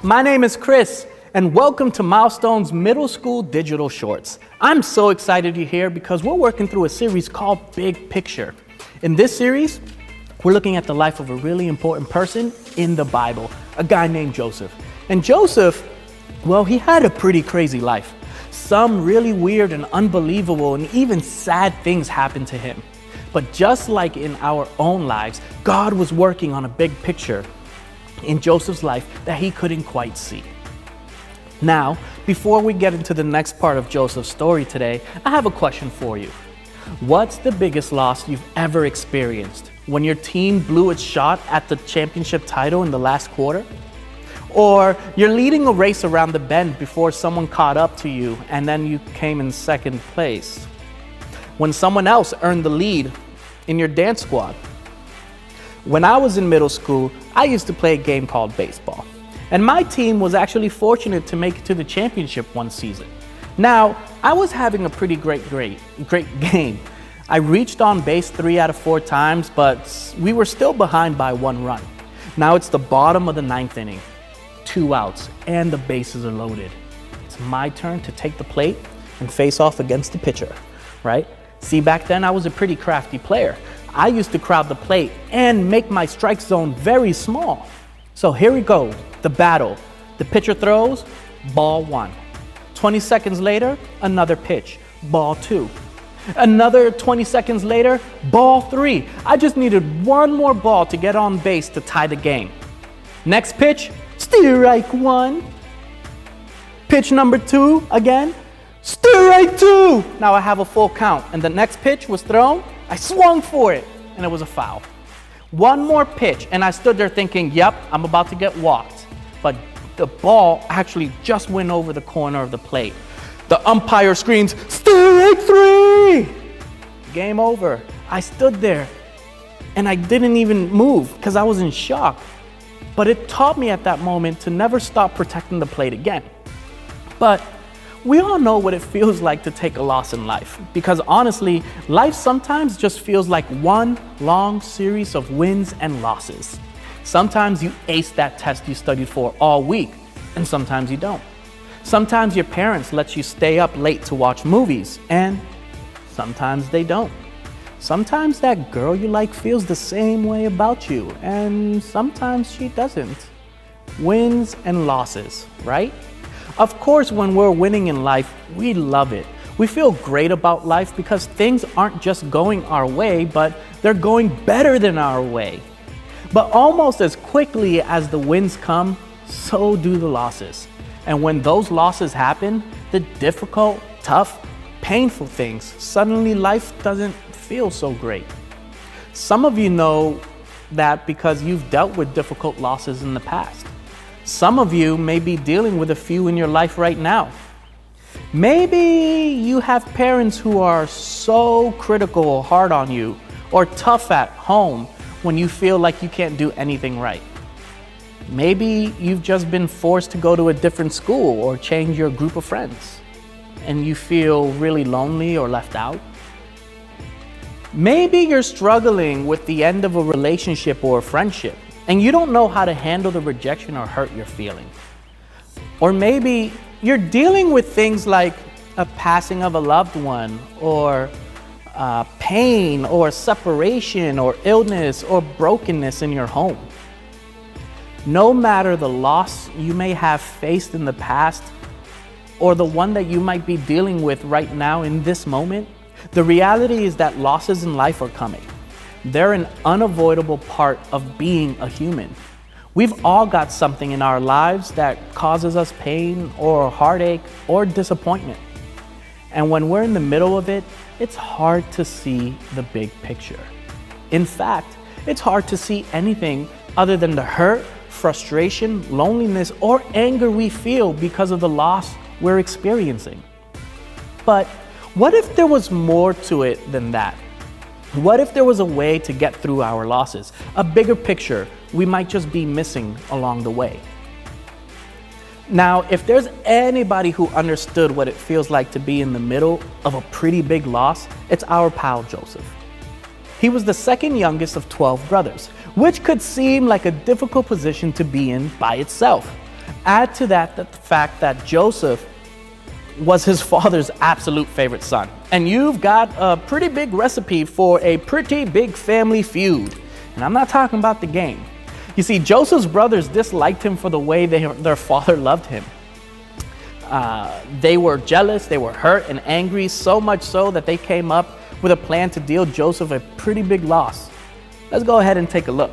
My name is Chris, and welcome to Milestone's Middle School Digital Shorts. I'm so excited you're here because we're working through a series called Big Picture. In this series, we're looking at the life of a really important person in the Bible, a guy named Joseph. And Joseph, well, he had a pretty crazy life. Some really weird and unbelievable and even sad things happened to him. But just like in our own lives, God was working on a big picture in Joseph's life that he couldn't quite see. Now, before we get into the next part of Joseph's story today, I have a question for you. What's the biggest loss you've ever experienced? When your team blew its shot at the championship title in the last quarter? Or you're leading a race around the bend before someone caught up to you and then you came in second place? When someone else earned the lead in your dance squad? When I was in middle school, I used to play a game called baseball. And my team was actually fortunate to make it to the championship one season. Now, I was having a pretty great game. I reached on base 3 out of 4 times, but we were still behind by 1 run. Now it's the bottom of the 9th inning, 2 outs, and the bases are loaded. It's my turn to take the plate and face off against the pitcher, right? See, back then I was a pretty crafty player. I used to crowd the plate and make my strike zone very small. So here we go, the battle. The pitcher throws, ball 1. 20 seconds later, another pitch, ball 2. Another 20 seconds later, ball 3. I just needed 1 more ball to get on base to tie the game. Next pitch, strike 1. Pitch number 2 again, strike 2. Now I have a full count, and the next pitch was thrown. I swung for it, and it was a foul. 1 more pitch, and I stood there thinking, yep, I'm about to get walked. But the ball actually just went over the corner of the plate. The umpire screams, strike 3! Game over. I stood there, and I didn't even move because I was in shock. But it taught me at that moment to never stop protecting the plate again. But we all know what it feels like to take a loss in life, because honestly, life sometimes just feels like one long series of wins and losses. Sometimes you ace that test you studied for all week, and sometimes you don't. Sometimes your parents let you stay up late to watch movies, and sometimes they don't. Sometimes that girl you like feels the same way about you, and sometimes she doesn't. Wins and losses, right? Of course, when we're winning in life, we love it. We feel great about life because things aren't just going our way, but they're going better than our way. But almost as quickly as the wins come, so do the losses. And when those losses happen, the difficult, tough, painful things, suddenly life doesn't feel so great. Some of you know that because you've dealt with difficult losses in the past. Some of you may be dealing with a few in your life right now. Maybe you have parents who are so critical or hard on you, or tough at home when you feel like you can't do anything right. Maybe you've just been forced to go to a different school or change your group of friends, and you feel really lonely or left out. Maybe you're struggling with the end of a relationship or a friendship, and you don't know how to handle the rejection or hurt you're feeling. Or maybe you're dealing with things like a passing of a loved one, or pain, or separation, or illness, or brokenness in your home. No matter the loss you may have faced in the past, or the one that you might be dealing with right now in this moment, the reality is that losses in life are coming. They're an unavoidable part of being a human. We've all got something in our lives that causes us pain or heartache or disappointment. And when we're in the middle of it, it's hard to see the big picture. In fact, it's hard to see anything other than the hurt, frustration, loneliness, or anger we feel because of the loss we're experiencing. But what if there was more to it than that? What if there was a way to get through our losses, a bigger picture we might just be missing along the way? Now, if there's anybody who understood what it feels like to be in the middle of a pretty big loss, it's our pal Joseph. He was the second youngest of 12 brothers, which could seem like a difficult position to be in by itself. Add to that the fact that Joseph was his father's absolute favorite son. And you've got a pretty big recipe for a pretty big family feud. And I'm not talking about the game. You see, Joseph's brothers disliked him for the way their father loved him. They were jealous, they were hurt and angry, so much so that they came up with a plan to deal Joseph a pretty big loss. Let's go ahead and take a look.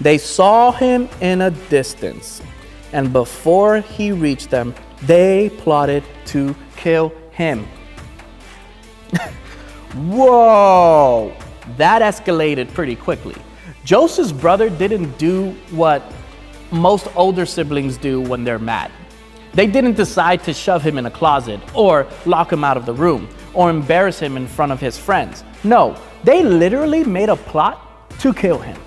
They saw him in a distance, and before he reached them, they plotted to kill him. Whoa! That escalated pretty quickly. Joseph's brother didn't do what most older siblings do when they're mad. They didn't decide to shove him in a closet or lock him out of the room or embarrass him in front of his friends. No, they literally made a plot to kill him,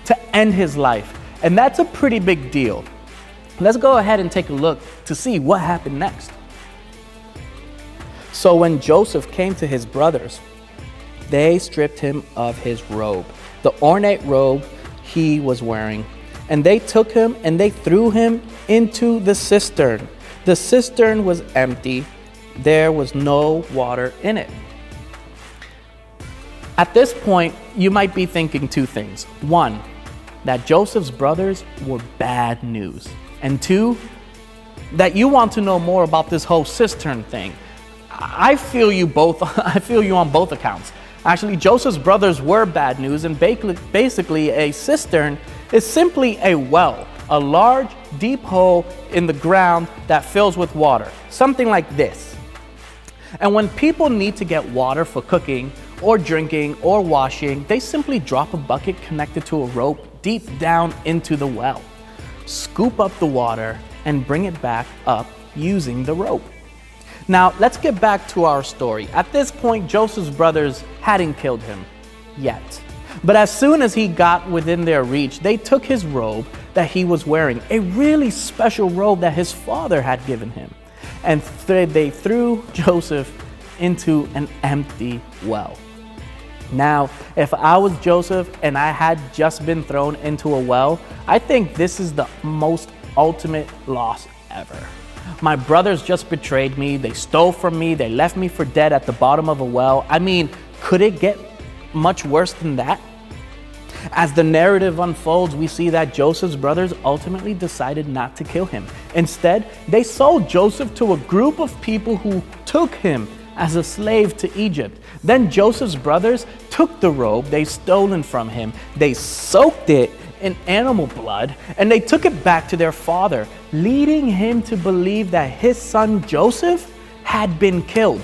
to end his life. And that's a pretty big deal. Let's go ahead and take a look to see what happened next. So when Joseph came to his brothers, they stripped him of his robe, the ornate robe he was wearing, and they took him and they threw him into the cistern. The cistern was empty. There was no water in it. At this point, you might be thinking two things. One, that Joseph's brothers were bad news. And two, that you want to know more about this whole cistern thing. I feel you on both accounts. Actually, Joseph's brothers were bad news, and basically a cistern is simply a well, a large, deep hole in the ground that fills with water, something like this. And when people need to get water for cooking or drinking or washing, they simply drop a bucket connected to a rope deep down into the well, scoop up the water, and bring it back up using the rope. Now, let's get back to our story. At this point, Joseph's brothers hadn't killed him yet. But as soon as he got within their reach, they took his robe that he was wearing, a really special robe that his father had given him, and they threw Joseph into an empty well. Now, if I was Joseph and I had just been thrown into a well, I think this is the most ultimate loss ever. My brothers just betrayed me, they stole from me, they left me for dead at the bottom of a well. I mean, could it get much worse than that? As the narrative unfolds, we see that Joseph's brothers ultimately decided not to kill him. Instead, they sold Joseph to a group of people who took him as a slave to Egypt. Then Joseph's brothers took the robe they'd stolen from him, they soaked it in animal blood, and they took it back to their father, leading him to believe that his son Joseph had been killed.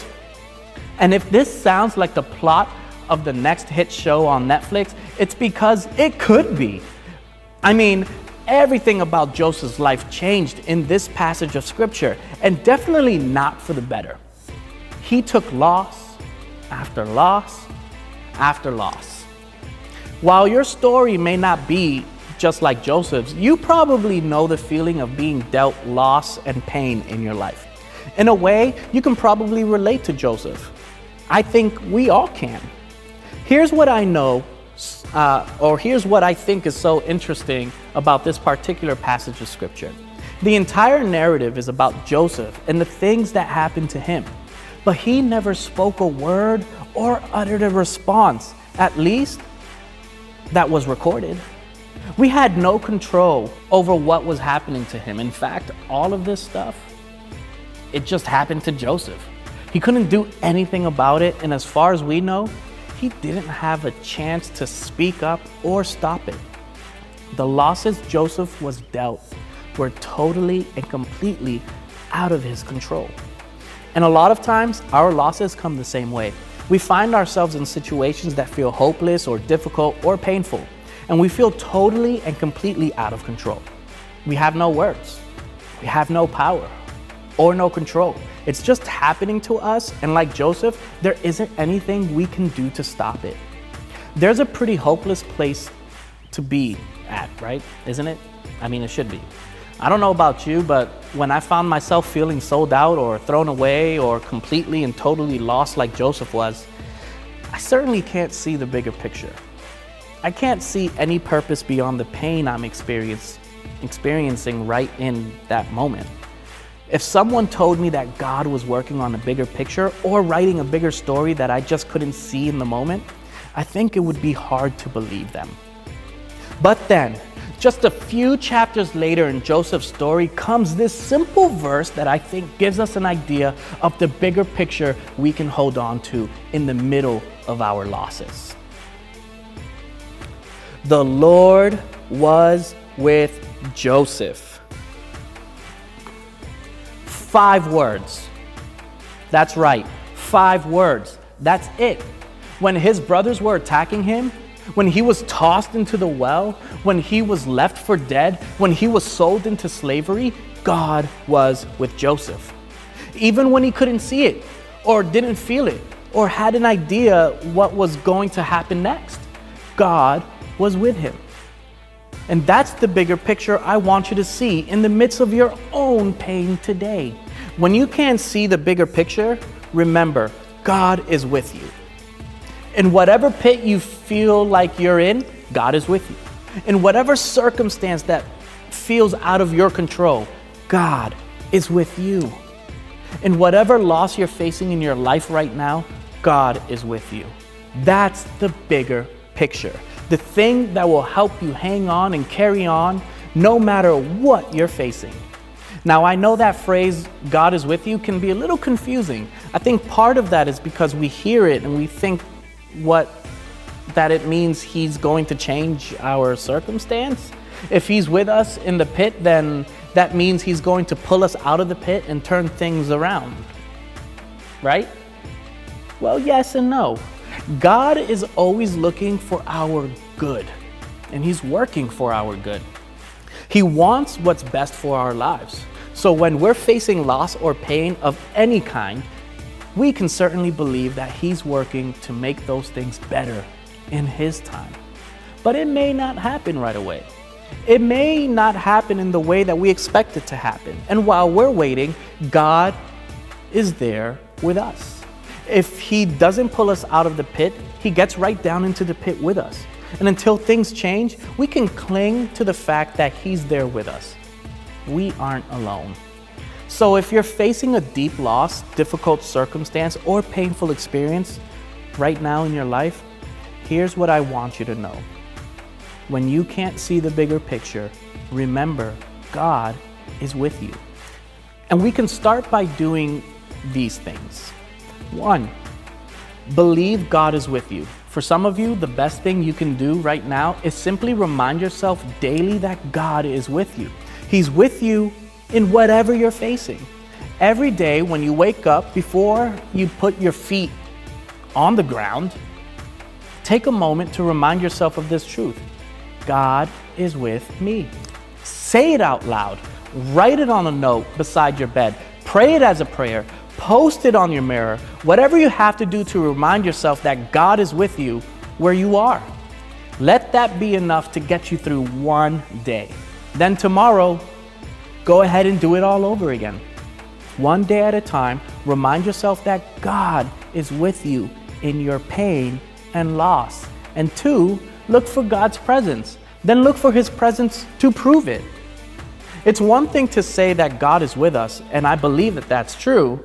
And if this sounds like the plot of the next hit show on Netflix, it's because it could be. I mean, everything about Joseph's life changed in this passage of scripture, and definitely not for the better. He took loss after loss after loss. While your story may not be just like Joseph's, you probably know the feeling of being dealt loss and pain in your life. In a way, you can probably relate to Joseph. I think we all can. Here's what I know, here's what I think is so interesting about this particular passage of scripture. The entire narrative is about Joseph and the things that happened to him, but he never spoke a word or uttered a response, at least that was recorded. We had no control over what was happening to him. In fact, all of this stuff, it just happened to Joseph. He couldn't do anything about it, and as far as we know, he didn't have a chance to speak up or stop it. The losses Joseph was dealt were totally and completely out of his control. And a lot of times, our losses come the same way. We find ourselves in situations that feel hopeless or difficult or painful, and we feel totally and completely out of control. We have no words, we have no power or no control. It's just happening to us, and like Joseph, there isn't anything we can do to stop it. There's a pretty hopeless place to be at, right? Isn't it? I mean, it should be. I don't know about you, but when I found myself feeling sold out or thrown away or completely and totally lost like Joseph was, I certainly can't see the bigger picture. I can't see any purpose beyond the pain I'm experiencing experiencing right in that moment. If someone told me that God was working on a bigger picture or writing a bigger story that I just couldn't see in the moment, I think it would be hard to believe them. But then, just a few chapters later in Joseph's story comes this simple verse that I think gives us an idea of the bigger picture we can hold on to in the middle of our losses. The Lord was with Joseph. 5 words. That's right, 5 words. That's it. When his brothers were attacking him, when he was tossed into the well, when he was left for dead, when he was sold into slavery, God was with Joseph. Even when he couldn't see it, or didn't feel it, or had an idea what was going to happen next, God was with him. And that's the bigger picture I want you to see in the midst of your own pain today. When you can't see the bigger picture, remember, God is with you. In whatever pit you feel like you're in, God is with you. In whatever circumstance that feels out of your control, God is with you. In whatever loss you're facing in your life right now, God is with you. That's the bigger picture. The thing that will help you hang on and carry on no matter what you're facing. Now, I know that phrase, God is with you, can be a little confusing. I think part of that is because we hear it and we think that it means he's going to change our circumstance. If he's with us in the pit, then that means he's going to pull us out of the pit and turn things around, right? Well, yes and no. God is always looking for our good, and he's working for our good. He wants what's best for our lives. So when we're facing loss or pain of any kind, we can certainly believe that he's working to make those things better in his time. But it may not happen right away. It may not happen in the way that we expect it to happen. And while we're waiting, God is there with us. If he doesn't pull us out of the pit, he gets right down into the pit with us. And until things change, we can cling to the fact that he's there with us. We aren't alone. So if you're facing a deep loss, difficult circumstance, or painful experience right now in your life, here's what I want you to know. When you can't see the bigger picture, remember, God is with you. And we can start by doing these things. 1, believe God is with you. For some of you, the best thing you can do right now is simply remind yourself daily that God is with you. He's with you in whatever you're facing. Every day when you wake up, before you put your feet on the ground, take a moment to remind yourself of this truth. God is with me. Say it out loud. Write it on a note beside your bed. Pray it as a prayer. Post it on your mirror. Whatever you have to do to remind yourself that God is with you where you are. Let that be enough to get you through one day. Then tomorrow, go ahead and do it all over again. One day at a time, remind yourself that God is with you in your pain and loss. And 2, look for God's presence. Then look for his presence to prove it. It's one thing to say that God is with us, and I believe that that's true,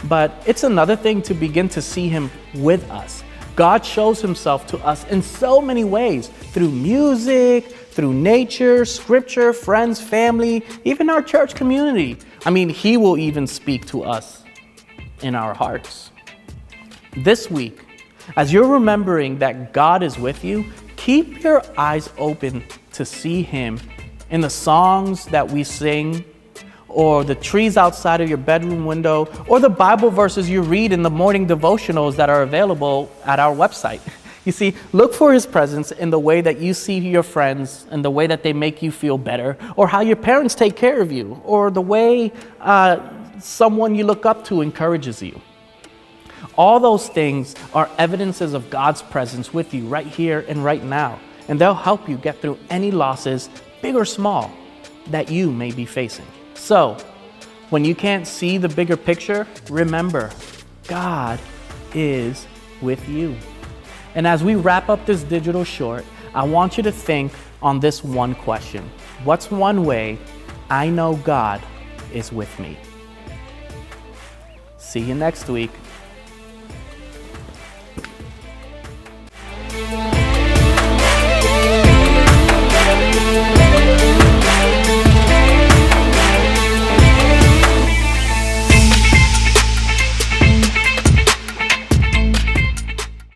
but it's another thing to begin to see him with us. God shows himself to us in so many ways, through music, through nature, scripture, friends, family, even our church community. I mean, he will even speak to us in our hearts. This week, as you're remembering that God is with you, keep your eyes open to see him in the songs that we sing, or the trees outside of your bedroom window, or the Bible verses you read in the morning devotionals that are available at our website. You see, look for his presence in the way that you see your friends and the way that they make you feel better, or how your parents take care of you, or the way someone you look up to encourages you. All those things are evidences of God's presence with you right here and right now, and they'll help you get through any losses, big or small, that you may be facing. So, when you can't see the bigger picture, remember, God is with you. And as we wrap up this digital short, I want you to think on this one question. What's one way I know God is with me? See you next week.